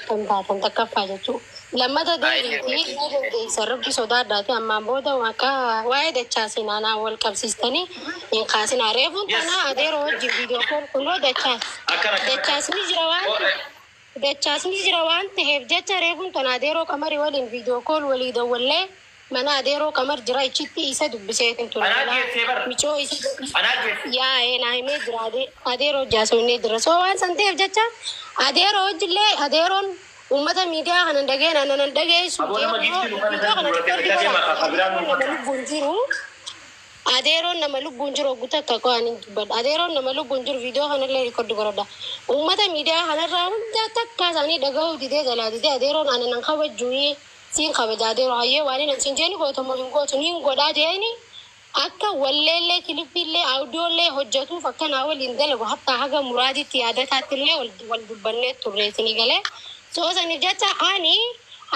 Kan takkaffaa jechuudha. Lammata deebiitii sararri sodaadhaati ammaan booda waa'ee dachaasin naanaa wal qabsiistanii hin kaasinaa. Reefuun tanaa adeeroo wajjin viidiyoo kunoo dachaasni jira waan ta'eef jecha reefuun tana adeeroo qamari waliin viidiyoo kool walii dawwallee mana adeeroo qamar jira ichitti isa dubbiseetin ture. Michoo isa yaa'ee naa himee jira adeeroo jaasonnee jira. Soo waan san ta'eef jecha adeeroo wajjillee adeeroon ummata miidiyaa kanan dhageessu adeeroon nama lubbuun jiru guutaa akka qo'anii dubbadha. Adeeroon nama lubbuun jiru viidiyoo kanallee riikoordi godhadha. Ummata miidiyaa kanarraa hunda takka isaanii dhaga'uu didee jalaa didee adeeroon ana nan kabajuu siin kabaja adeeroo hayyee waan hin siin jeeni gootamu hin gootu niin godhaa jeeni akka walleellee kilippiillee audioollee hojjetuuf akka naa waliin dalagu hatta haga muraaditti yaadataattillee wal dubbannee turre isinii galee. Soosaniif jecha ani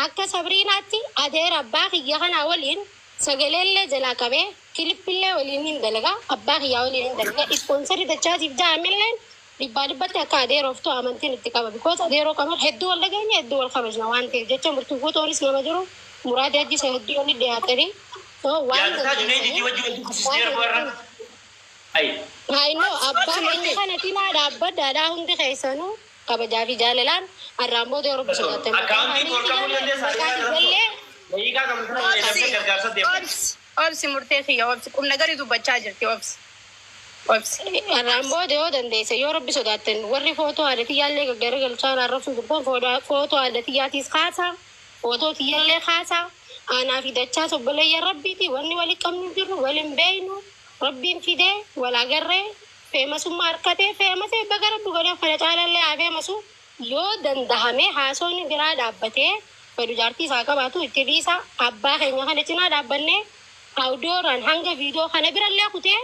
akka sabriinaatti adeera abbaa kiyya kanaa waliin sagaleellee jalaa qabee kilippillee waliin hin dalagaa abbaa kiyyaa waliin hin dalagaa ispoonsarii dachaatiif jaamilleen dhibbatti akka adeeroof ta'u amantiin itti qaba. Bikoos adeeroo qamar hedduu wal dhageenye hedduu wal kabajna waan ta'eef jecha murtuu guutuunis nama jiru muraada ajjisa hedduu waliin dhiyaatanii hainoo abbaa keenya kanatti naa dhaabbadhaadhaa hundi keessanuu kabajaa fi jaalalaan har'aan booda yeroo bisoodhaatti obsi murtee kiyya obsi qubna gadi dubbachaa jirti obsi har'aan booda yoo dandeesse yoo rabbi sodaattan warri footoo haadhatiyyaallee gaggaragalchaan arrabsu turtan footoo haadhatiyyaatiis kaasaa footoo tiyyaallee kaasaa aanaa fi dachaa sobboleeyyan rabbiiti wanni wali qabnu jirru waliin beeynu rabbiin fidee wal agarree feemasummaa harkatee feemasee baga rabbi godhee kana caalallee haa feemasu yoo dandahame haasoonni biraa dhaabbatee fedhu jaartii isaa qabaatu itti dhiisa abbaa keenya kana cinaa dhaabbannee audiooraan hanga viidiyoo kana birallee kutee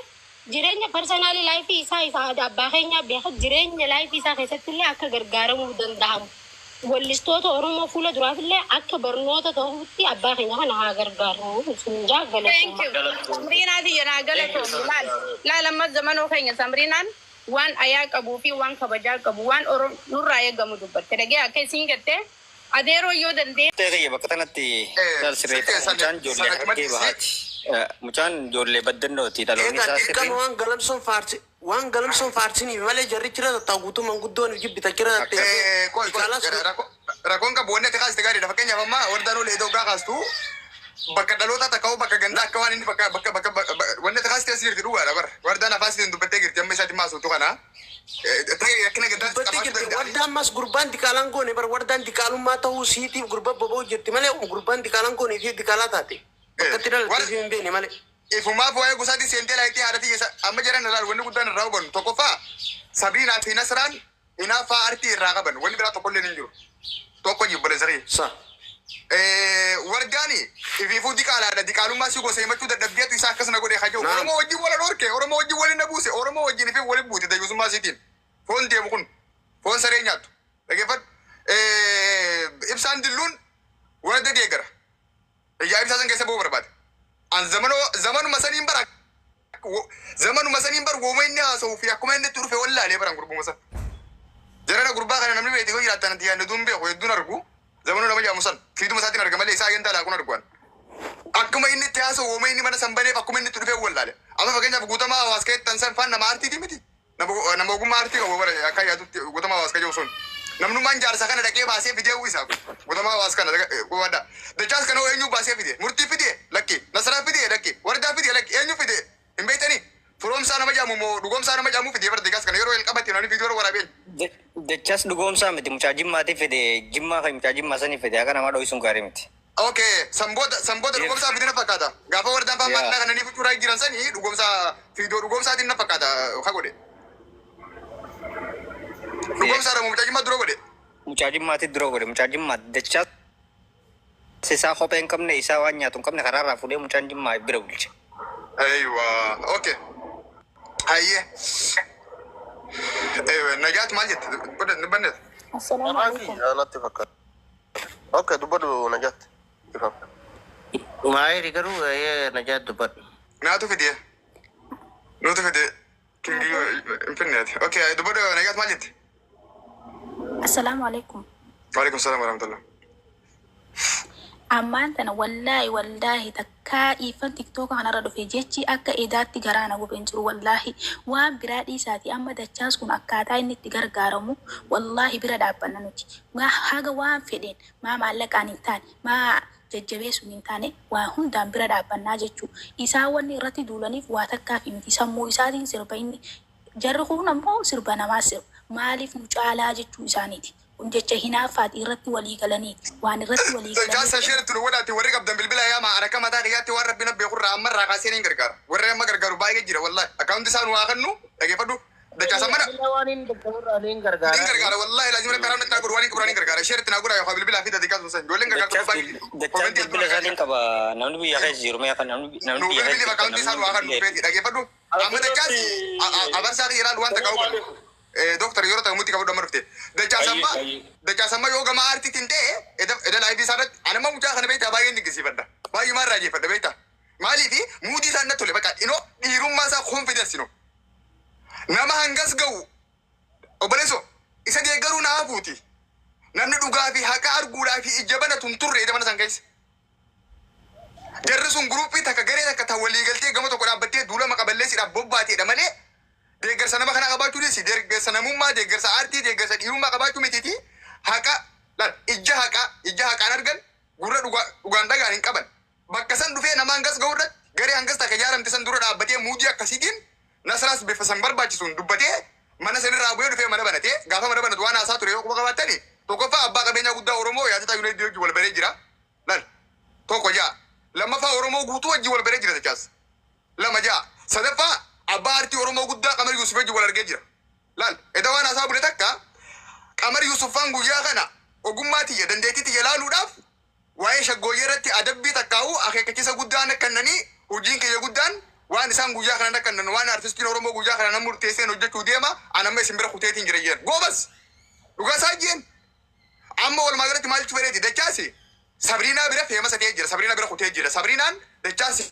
jireenya parsanaalii laayifii isaa abbaa keenya beeka jireenya laayifii isaa keessattillee akka gargaaramuu dandahamu. Wallistoota Oromoo fuula duraafillee akka barnoota ta'utti abbaa keenya kana haa gargaaru. Sunjaa galatoomuu. Samriinaati yanaa galatoomuu laal amma zamanoo keenya Samriinaan waan ayaa qabuu fi waan kabajaa qabu waan nurraa eegamu dubbatte dhagee akka isin gattee adeeroo yoo dandee. Ta'ee bakka kanatti sirreeffama mucaan ijoollee harkee bahaati. Mucaan ijoollee baddannooti dhaloonni isaa sirrii. Waan galamsoon faarsinii malee jarri jira taa'uutu manguddoon jibbita jira. Rakkoon qabu wanni akka kaasite gaariidha. Fakkeenyaaf amma wardaan olee Itoophiyaa kaastu bakka dhaloota takka bakka gandaa akka waan inni bakka wanni akka kaasite asii jirti dhugaadha bara. Wardaan afaan isitiin dubbattee jirti amma isaatti maasuutu kana. Wardaan mas gurbaan dikaalaan goone bara wardaan dikaalummaa ta'uu siitiif gurba boba'u jirti malee gurbaan dikaalaan goone fi dikaalaa taate. Bakkatti dhalatti hin beekne malee. Ifumaaf waa'ee gosaati seentee laayitii haadhatii keessa amma jiran irraa wanni guddaan irraa hubannu tokkoffaa Sabriinaa fi Nasraan hinaaffaa artii irraa qaban wanni biraa tokkollee hin jiru. Tokko jibbale sirrii. Wardaani ifiifuu diqaalaadha. Diqaalummaa si gosa himachuu dadhabdeetu isaa akkasuma godhee hajuu. Oromoo wajjin wal dhorke. Oromoo wajjin waliin na buuse. Oromoo wajjin ifi waliin buute dayyusummaa isiitiin. Foon deemu kun foon saree nyaattu. Dhaggeeffadhu. Ibsaan dilluun warda deegara. Ijaa ibsaa san keessa bu'uu barbaade. An zamanuma saniin bara wooma inni haasa'uu fi akkuma inni itti dhufe wallaalee baran gurbuma san. Jarana gurbaa kana namni beektii yoo jiraattan anti yaadatuun beeku hedduun argu. Zamanuu nama jaamu san fiiduma isaatiin arga malee isaa agentaa laakun arguan. Akkuma inni itti haasa'u wooma inni mana san baneef akkuma inni itti dhufe wallaale. Amma fakkeenyaaf guutamaa hawaas keettan san faan nama aartiiti miti. Nama ogummaa aartii qabu bara akka yaatutti guutamaa hawaas kajoo sun. Namnummaan jaarsa kana dhaqee baasee fidee isaa guutamaa hawaas kana qubadha. Dachaas kana eenyu baasee fidee murtii fidee lakki Nasraa fidee lakki wardaa fidee lakki eenyu fidee hin beektanii firoomsaa nama jaamu moo dhugoomsaa nama jaamu fidee bara deegaas kana yeroo elqabatti namni viidiyoo waraabeen. Dachaas dhugoomsaa miti mucaa jimmaati fidee jimmaa kan mucaa jimmaa sanii fidee akka namaa dho'isuun gaarii miti. Okay sanboota dhugoomsaa fidee na fakkaata gaafa wardaan faammaa kana ni fuuraa jiran sanii dhugoomsaa viidiyoo dhugoomsaatiin na fakkaata haa godhe. Dhugoomsaa dha mucaa jimmaa dura godhe. Mucaa jimmaati dura godhe mucaa jimmaa dachaas. Isaa kophee hin qabne isaa waan nyaatu hin qabne karaarraa fuudhee mucaan jimmaa bira bulche. Aywa okay. Hayyee. Najaat maal jette? Bannet. Assalaamu alaikum. Alatti fakkaata. Okay dubbadhu Najaat. Maayiri garuu Najaat dubbadhu. Naatu fidee. Nutu fidee. Kingii infinneeti. Okay dubbadhu Najaat maal jette? Assalaamu alaikum. Waalaikum salam warahmatullah. Ammaan tana wallaahi takkaa dhiifan tiktook kanarra dhufe jechi akka edaatti garaana gubeen jiru wallaahi waan biraa dhiisaati amma dachaas kun akkaataa inni itti gargaaramu wallaahi bira dhaabbanna nuti haga waan fedheen maa maallaqaan hin taane maa jajjabeessuun hin taane waan hundaan bira dhaabbannaa jechuu isaa wanni irratti duulaniif waa takkaa fi miti sammuu isaatiin sirba inni jarri kun ammoo sirba namaa sirba maaliif nu caalaa jechuu isaaniiti. Jecha hinaafaati irratti walii galanii waan irratti walii galanii. Jaasa shee turu wadaati warri qabdan bilbila yaa maa ana kama taati yaatti warra bina beekurraa amma irraa kaasee ni gargaara. Warri amma gargaaru baay'ee jira wallahi. Akkaawunti isaan waa kannu dhageeffadhu. Dachaasa mana. Waan inni gargaara ni gargaara. Ni gargaara wallahi laazima na karaa na guru waan guru ni gargaara. Shee tina gura yaa bilbila fi datika sun san. Joleen gargaara baay'ee. Dachaasa bilbila isaatiin qaba namni biyya keessa jiru mee kan namni biyya keessa jiru. Akkaawunti isaan waa kannu beeti dhageeffadhu. Amma dachaasi abarsaa yeraan waan takka uumama. Doktor yeroo ta'u muti qabu dhamarufte. Dachaasamba yoo gama aartii tinte eda laayivii isaarratti anama mucaa kana beektaa baay'ee dinqisiifadha. Baay'ee maan raajeffadha beektaa. Maaliifi muudii isaan natti tole bakka inoo dhiirummaa isaa konfidensi no. Nama hangas ga'u obboleessoo isa deeggaruu naa hafuuti. Namni dhugaa fi haqa arguudhaa fi ija bana tunturre eda mana san keessa. Jarri sun guruppii takka garee takka ta'u walii galtee gama tokko dhaabbattee duula maqaballeessiidhaaf bobbaateedha malee. Deeggarsa nama kana qabaachuu deessi deeggarsa namummaa deeggarsa aartii deeggarsa dhiirummaa qabaachuu mititi haqa ija haqaan argan gurra dhugaan dhagaan hin qaban bakka san dhufee nama hangas ga'u irratti garee hangas takka ijaaramte san dura dhaabbatee muudii akkasiitiin nasraas bifa san barbaachisuun dubbatee mana sanirraa bu'ee dhufee mana banatee gaafa mana banatu waan haasaa ture yoo quba qabaattani tokkoffaa abbaa qabeenyaa guddaa Oromoo yaadata Yuunaayitid wajjin wal baree jira tokko ja'a lammaffaa Oromoo guutuu wajjin wal baree jira tachaas lama ja'a sadaffaa Abbaa aartii Oromoo guddaa Qamar Yuusuf wajjin wal argee jira. Laal edda waan haasaa bule takka Qamar Yuusufaan guyyaa kana ogummaa tiyya dandeettii tiyya laaluudhaaf waa'ee shaggooyyee irratti adabbii takkaa'u akeekkachiisa guddaan akkannanii hojiin kiyya guddaan waan isaan guyyaa kana akkannan waan artistiin Oromoo guyyaa kana nama murteesseen hojjechuu deema anamma isin bira kuteetiin jira jeen. Goobas dhugaa isaa jeen amma walumaa galatti maalitti bareeti dachaasi Sabriinaa bira feemasa ta'ee jira Sabriinaa bira kutee jira Sabriinaan dachaasi.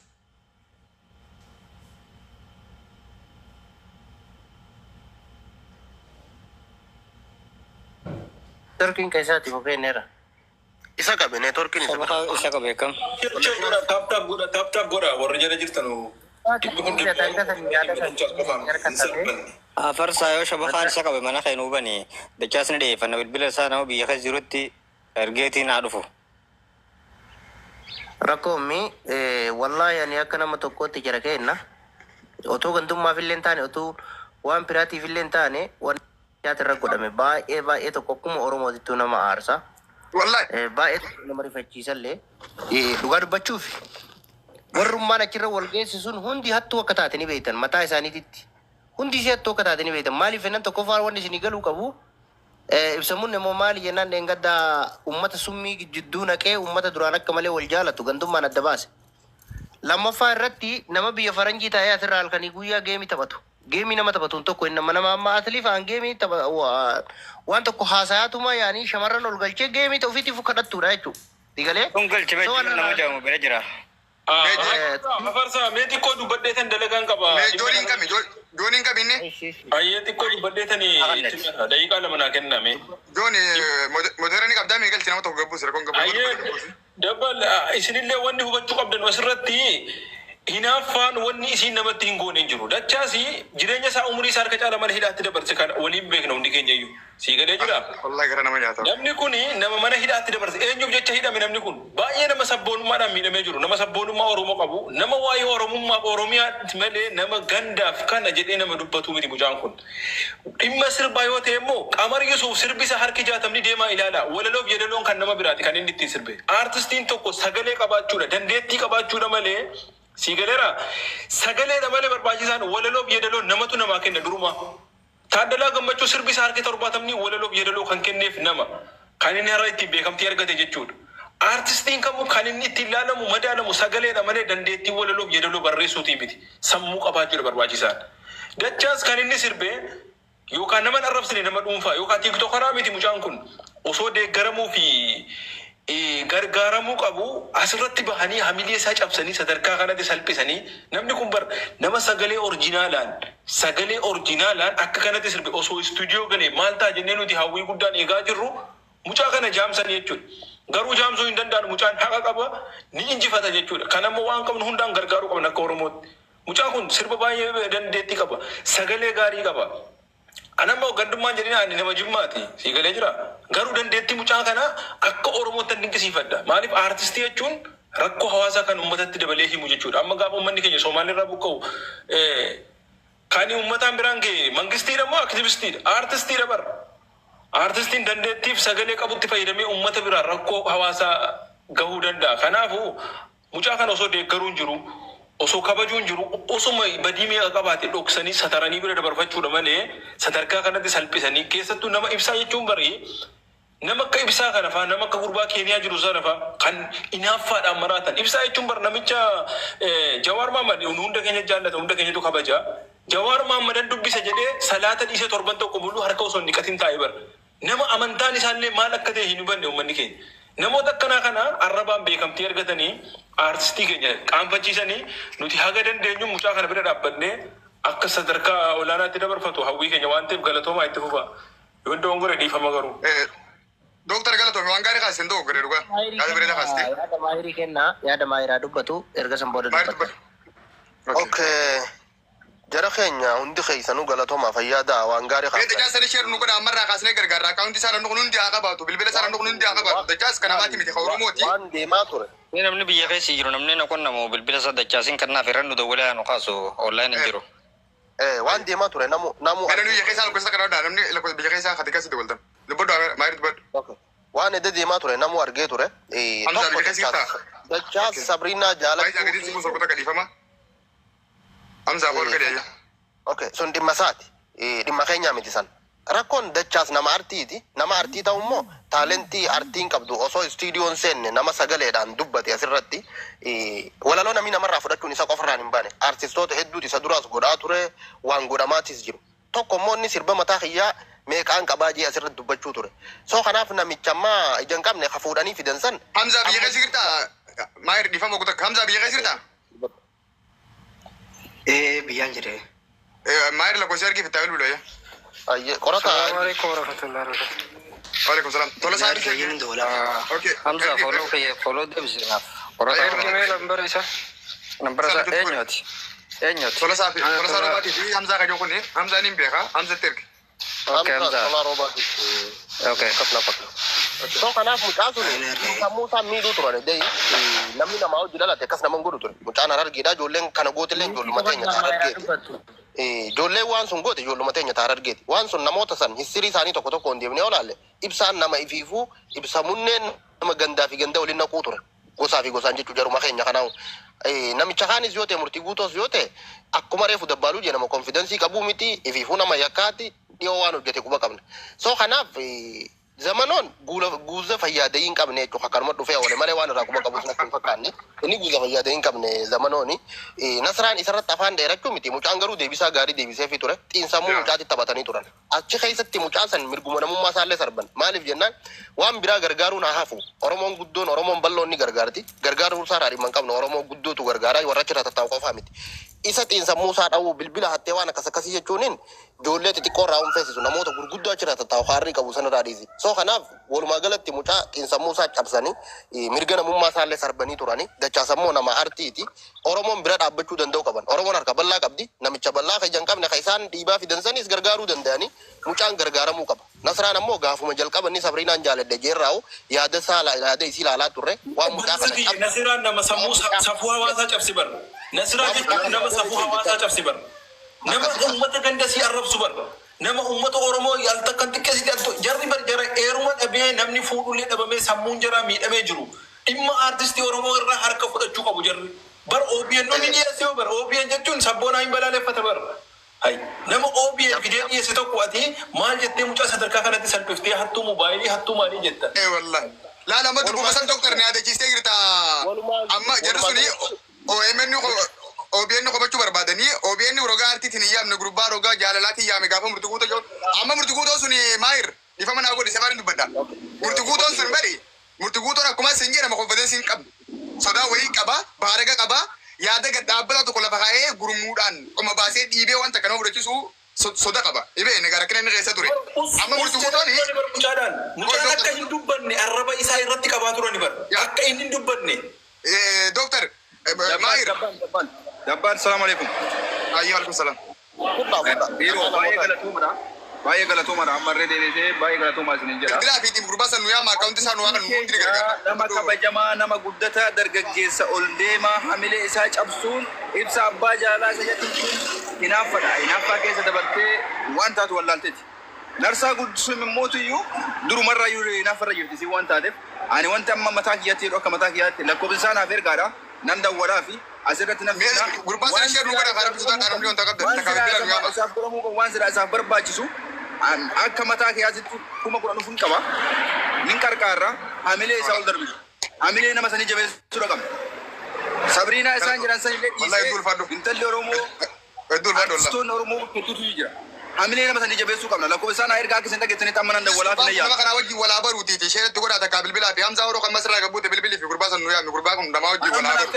Turkiin keessaati kokeennera. Isa qabe neetworkiin isa qabe kam. Taap godha warra jala jirtanu. Afarsaa yoo shabakaan isa qabe mana keenuu bani dachaasni dhiyeeffanna bilbila isaa nama biyya keessa jirutti ergeetiin haa dhufu. Rakkoommi wallaahi ani akka nama tokkootti jira kenna. Otoo gantummaaf illee hin taane otoo waan biraatiif illee hin taane irra godhame baay'ee tokko akkuma Oromootittuu nama aarsa. Wallahi. Baay'ee nama rifachiisallee dhugaa dubbachuuf warrummaan achirra wal geessisuun hundi hattuu akka taate ni beektan mataa isaaniititti. Hundi isii hattuu akka taate ni beektan maaliif jennaan tokkoffaa wanni isinii galuu qabu ibsamuun immoo maali jennaan deengaddaa uummata summii jidduu naqee uummata duraan akka malee wal jaalatu gantummaan adda baase. Lammaffaa irratti nama biyya faranjii taa'ee asirraa halkanii guyyaa geemii taphatu. Geemii nama taphatuun tokko inni nama atliif aan geemii waan tokko haasayaatuma yaanii shamarran ol galchee geemii ofiitti kadhattuudha jechuudha. Digalee? Kun galchee nama jaamu bira jira. Afarsaa mee xiqqoo dubbadheetan dalagaan qaba. Jooniin qabinne. Ayyee xiqqoo dubbadheetanii daqiiqaa lama naa kenname. Jooni moderanii qabdaa mee galchi nama tokko gabbuu sira kun gabbuu. Ayyee dabal isinillee wanni hubachuu qabdan asirratti hinaaffaan wanni isiin namatti hin goone hin jiru. Dachaasi jireenya isaa umurii isaa harka caala mana hidhaatti dabarse kan waliin beekna hundi keenya iyyuu. Sii galee jira. Wallahi gara nama nyaata. Namni kuni nama mana hidhaatti dabarse eenyuuf jecha hidhame namni kun baay'ee nama sabboonummaadhaan miidhamee jiru. Nama sabboonummaa Oromoo qabu. Nama waa'ee Oromummaa Oromiyaatti malee nama gandaaf kana jedhee nama dubbatu miti mucaan kun. Dhimma sirbaa yoo ta'e immoo Qamar Yuusuf sirbisa harki 60 deemaa ilaala. Walaloof yedaloon kan nama biraati kan inni ittiin sirbe. Aartistiin tokko sagalee qabaachuudha dandeettii qabaachuudha malee Sigaleera sagalee malee barbaachisaan walaloof yedaloon namatu namaa kenna duruma. Taaddalaa Gammachuu sirbisa harki 70 walaloof yedaloo kan kenneef nama kan inni har'a ittiin beekamtii argate jechuudha. Aartistiin kamuu kan inni ittiin ilaalamu madaalamu sagaleedha malee dandeettii walaloof yedaloo barreessuutii miti. Sammuu qabaachuudha barbaachisaan. Dachaas kan inni sirbee yookaan nama arrabsine nama dhuunfaa yookaan tiiktokaraa miti mucaan kun osoo deeggaramuu fi gargaaramuu qabu asirratti bahanii hamilee isaa cabsanii sadarkaa kanatti salphisanii namni kun bar nama sagalee orjinaalaan akka kanatti sirbe osoo istuudiyoo galee maal ta'a jennee nuti hawwii guddaan eegaa jirru Mucaa kana jaamsanii jechuudha. Garuu jaamsuu hin danda'an mucaan haqa qaba ni injifata jechuudha. Kanammoo waan qabnu hundaan gargaaruu qabna akka Oromootti. Mucaan kun sirba baay'ee dandeettii qaba. Sagalee gaarii qaba. Anammoo gandummaan jedhina ani nama Jimmaati. Siigalee jira. Garuu dandeettii mucaa kana akka Oromootti dinqisiifadha. Maaliif aartistii jechuun rakkoo hawaasaa kan uummatatti dabalee himu jechuudha. Amma gaafa uummanni keenya Soomaalirraa buqqa'u kan uummataan biraan ga'e mangistiidha moo aktivistiidha? Aartistiidha bara. Aartistiin dandeettiif sagalee qabutti fayyadamee uummata biraa rakkoo hawaasaa gahuu danda'a. Kanaafuu mucaa kana osoo deeggaruu hin jiru, osoo kabajuu hin jiru, osuma badii mi'a qabaate dhoksanii sataranii bira dabarfachuudha malee sadarkaa kanatti salphisanii keessattuu nama ibsaa jechuun barii nama akka ibsaa kana faa nama akka gurbaa Keeniyaa jiru sana faa kan inaaffaadhaan maraatan ibsaa jechuun bara namicha Jawaar Mohammad hunda keenya jaallata hunda keenyatu kabaja. Jawaar Mohammadan dubbisa jedhee salaata dhiisee torban tokko mul'uu harka osoo hin dhiqatin taa'e bara. Nama amantaan isaallee maal akka ta'e hin hubanne uummanni keenya. Namoota akkanaa kana arrabaan beekamtii argatanii aartistii keenya qaanfachiisanii nuti haga dandeenyu mucaa kana bira dhaabbannee akka sadarkaa olaanaatti dabarfatu hawwii keenya waan ta'eef galatoomaa itti fufa. Yoo iddoo hongore dhiifama garuu. Dooktar Galatoome waan gaarii kaasee hin gare dhugaa. Yaada bireeda kaastee. Yaada maayirii kennaa yaada maayiraa dubbatu erga san booda dubbatu. Okay. Jara keenya hundi keessanuu galatoomaa fayyadaa waan gaarii kaasee. Dajaa sani sheer nu godha ammarraa kaasnee gargaarraa akaawuntii isaa namni kun hundi haa qabaatu bilbila isaa namni kun hundi haa qabaatu dajaas kana baati miti Oromooti. Waan deemaa ture. Namni biyya keessa jiru namni na qonnamu bilbila isaa dachaasin kannaaf irran nu dawwalee nu kaasu online hin jiru. Waan deemaa ture namu. Kana nu biyya keessaa lakkoofsa kana namni biyya keessaa hati keessatti waltan. Dubbaddu maayirii dubbaddu. Waan edda deemaa ture namu argee ture. Hamza biyya keessi jirta. Dachaas Sabriinaa jaalatti. Baay'ee agadiis kun sokkota gadhiifama. Hamza bool gadhiya. Okay, sun dhimma isaati. Dhimma keenyaa miti san. Rakkoon dachaas nama artiiti. Nama artii ta'u immoo taalentii artiin qabdu osoo istiidiyoon seenne nama sagaleedhaan dubbate asirratti walaloo namni namarraa fudhachuun isa qofarraan hin baane. Artistoota hedduutu isa duraas godhaa ture waan godhamaatis jiru. Tokko immoo inni sirba mataa kiyyaa meeqaan qabaa jee asirratti dubbachuu ture. So kanaaf namicha ammaa ija hin qabne ka fuudhanii fidan san. Hamza biyya keessa jirta. Maayir dhiifama guutakka. Hamza biyya keessa jirta. Biyyaan jedhee. Maayir lakkoofsa argee fitaa bilbila yaa. Ayyee qorata. Assalamualaikum warahmatullahi wabarakatuh. Waalaikum salam. Tola saa Saya ingin dola. Okay. Hamza follow dia bisa ngap. Orang tahu. Lambar isa. Lambar isa enyot. Enyot. Tola saa robaati fi Hamza ka jokuni. Hamza ni beeka. Hamza terk. Okay Hamza. Tola robaati. Okay. Kapla pakla. So kanaaf mucaa sun sammuu isaa miidhuu turan dee namni namaa hojii dhalate akkas nama godhu ture. Mucaan harargeedha ijoolleen kana gootillee ijoolluma teenya harargeeti. Ijoolleen waan sun goote ijoolluma teenya harargeeti. Waan sun namoota san histirii isaanii tokko tokko hin deemnee olaalle ibsaan nama ifiifuu ibsa munneen nama gandaa fi ganda waliin naquu ture. Gosaa fi gosaan jechuu jaruma keenya kanaa namicha kaanis yoo ta'e murtii guutoos yoo ta'e akkuma reefu dabbaaluu jee nama konfidensii qabuu miti ifiifuu nama yakkaati dhiyoo waan hojjete quba qabna. So kanaaf zamanon guuza fayyaadee hin qabne jechuudha akkanuma dhufee oole malee waan irraa quba qabus natti hin fakkaanne inni guuza fayyaadee hin qabne zamanooni nasraan isarratti afaan dheerachuu miti mucaan garuu deebisaa gaarii deebiseefii ture xiinsammuu mucaatti taphatanii turan achi keessatti mucaan san mirguma namummaa isaallee sarban maaliif jennaan waan biraa gargaaruun haa hafu Oromoon guddoon Oromoon balloon ni gargaarti gargaaruu isaa dhimma hin qabne Oromoo guddootu gargaaraa warra achirra tattaa'u qofaa miti isa xiinsammuu isaa dha'uu bilbila hattee waan akkas akkasii jechuuniin ijoollee xixiqqoo irraa hunfeessisu namoota gurguddoo achirra tattaa'u haarrii qabu sanarraa dhiisi. So kanaaf walumaa galatti mucaa xiinsammuu isaa cabsanii mirga namummaa isaallee sarbanii turanii dachaasammoo nama artiiti. Oromoon bira dhaabbachuu danda'u qaban. Oromoon harka bal'aa qabdi. Namicha bal'aa kan ijaan qabne kan isaan dhiibaa fidan sanis gargaaruu danda'anii mucaan gargaaramuu qaba. Nasraan ammoo gaafuma jalqabanni Sabriinaan jaaladhe jeerraa'u yaada isii ilaalaa turre waan mucaa kana cabse. Nasraan nama safuu hawaasaa cabsi bara. Nasraan jechuun nama safuu hawaasaa cabsi bara. Nama uummata ganda si arrabsu bara. Nama uummata Oromoo yaalta kan xiqqeessite jarri bar jara eeruma dhabee namni fuudhullee dhabamee sammuun jaraa miidhamee jiru. Dhimma aartistii Oromoo irraa harka fudhachuu qabu jarri. Bar OBN ni dhiyeessee bar OBN jechuun sabboonaa hin balaaleffata bar. Hay nama OBN fidee dhiyeesse tokko ati maal jettee mucaa sadarkaa kanatti salphiftee hattuu moobaayilii hattuu maalii jetta. Wallahi. Laala amma dubbuma san doktor ni adeemsisee jirta. Amma jarri suni OMN OBN qopachuu barbaadanii OBN rogaa artiitiin hin yaamne gurbaa rogaa jaalalaatiin yaame gaafa murtii guutoo jiru amma murtii guutoo suni maayir ifa manaa godhe safaariin dubbadha murtii guutoon sun bari murtii guutoon akkuma isin jedhama konfidensiin qabdu sodaa wayii qaba baaraga qaba yaada gad dhaabbata tokko lafa kaa'ee gurmuudhaan qoma baasee dhiibee wanta kana fudhachiisu soda qaba. Ibee negara kana inni keessa ture. Amma murtuu kutooni. Mucaan akka hin dubbanne arraba isaa irratti qabaa turani bar. Akka inni hin dubbanne. Doktor Mahir. Jabbar, salam alaikum. Ayyaalaikum salam. Biro, baay'ee galatooma ammarree deebisee baay'ee galatooma isiniin jedha. Bilbilaa fi ittiin gurbaa san nuyi amma akkaawunti isaa nu waan nu hundi gargaara. Nama kabajamaa, nama guddataa, dargaggeessa ol deemaa, hamilee isaa cabsuun, ibsa abbaa jaalaa isa jedhu hinaaffadha. Hinaaffaa keessa dabartee waan taatu wallaalteeti. Narsaa guddisuun immootu iyyuu durumarraa iyyuu hinaaffarra jirti si waan taateef ani wanti amma mataa kiyyaatti jedhu akka mataa kiyyaatti lakkoofsa isaa naaf ergaadha. Nan dawwadhaa fi asirratti namni gurbaa san ishee nu godha karaa bisuudhaan dhaabamni wanta qabda. Takkaabila nu yaama. Isaaf godhamuu waan silaa isaaf barbaachisu akka mataa kiyyaatti 10,000 dhufuun qaba. Nin qarqaarra hamilee isaa ol darbisu. Hamilee nama sanii jabeessuu qabna. Sabriinaa isaan jedhan sanillee dhiisee intalli Oromoo artistoonni Oromoo hedduutu jira. Hamilee nama sanii jabeessuu qabna. Lakkoo isaan ergaa akka isin dhageessanitti amma nan dawwalaa fi nama kanaa wajjin walaa baruutiiti. Isheetti godhaa takkaa bilbilaa fi hamzaa Oroo kan masirraa qabbuute bilbilii fi gurbaa san nu yaamne gurbaa kun namaa wajjin walaa baru.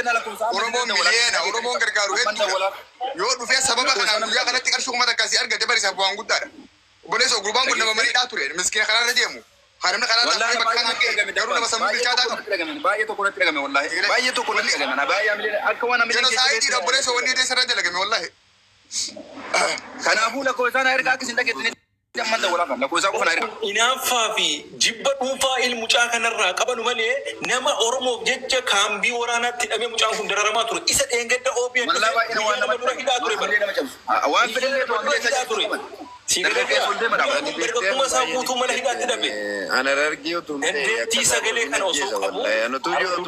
Oromoon miliyeena Oromoon gargaaru hedduudha. Yoo dhufee sababa kanaan guyyaa kanatti qarshii kuma takkaa si argate barisaaf bu'aan guddaadha. Obboleessa gurbaan kun nama mariidhaa ture. Miskiina kanaarra deemu. Harina kanaarra deemu bakka kanaan ga'e. Garuu nama sammuu bilchaataa qabu. Baay'ee tokko natti dhagame wallaahi. Baay'ee tokko natti dhagame. Baay'ee hamilee akka waan hamilee Jenoosaayitiidha obboleessa wanni idee sarara dalagame wallaahi. Kanaafuu lakkoo isaan ergaa akka isin dhageessanitti amman dawwalaa kan lakkoo isaa qofa na ergaa. Inaaffaa fi jibba dhuunfaa ilmucaa kanarraa qabanu malee nama Oromoof jecha kaambii waraanaatti hidhamee mucaan kun dararamaa ture. Isa dheengadda OBN Wallaahi baay'ee waan nama dura hidhaa ture hamilee nama cabsu. Waan fedhillee hamilee isaa ture. Dargagguma isaa guutuu mana hidhaatti dhabe. Dandeettii sagalee kana osoo qabu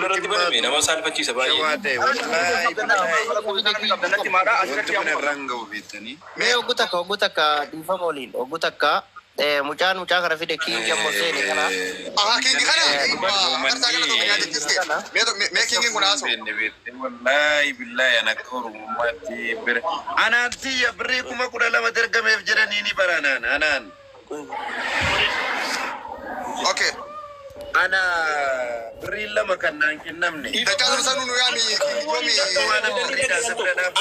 duratti baname nama saalfachiisa baay'ee. Mee oggu takka dhiifama waliin oggu takka mucaan kana fide kiingi ammoo seene kana. Kiingi kana marsaa kana tokko nyaatichiste. Mee kiingi kun haasoo. Wallahi billahi ana korumatti bira. Anaan tiyya birrii 12,000 ergameef jedhanii ni baranaan anaan. Okay. Ana birrii 2 kan naan kennamne. Dachaa sana nu yaami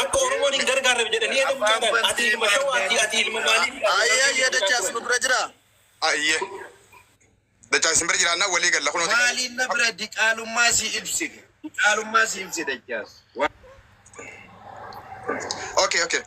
Akka Oromoon hin gargaarreef jedhanii eegamu ati ilma shawaati ati ilma maaliif? Ayyaa dachaa sun bira jira. Ayyee. Dachaa sin bira jiraannaa walii galla kunoo. Maaliin na bira diqaalummaa si ibsi. Diqaalummaa si ibsi dachaas. Okay.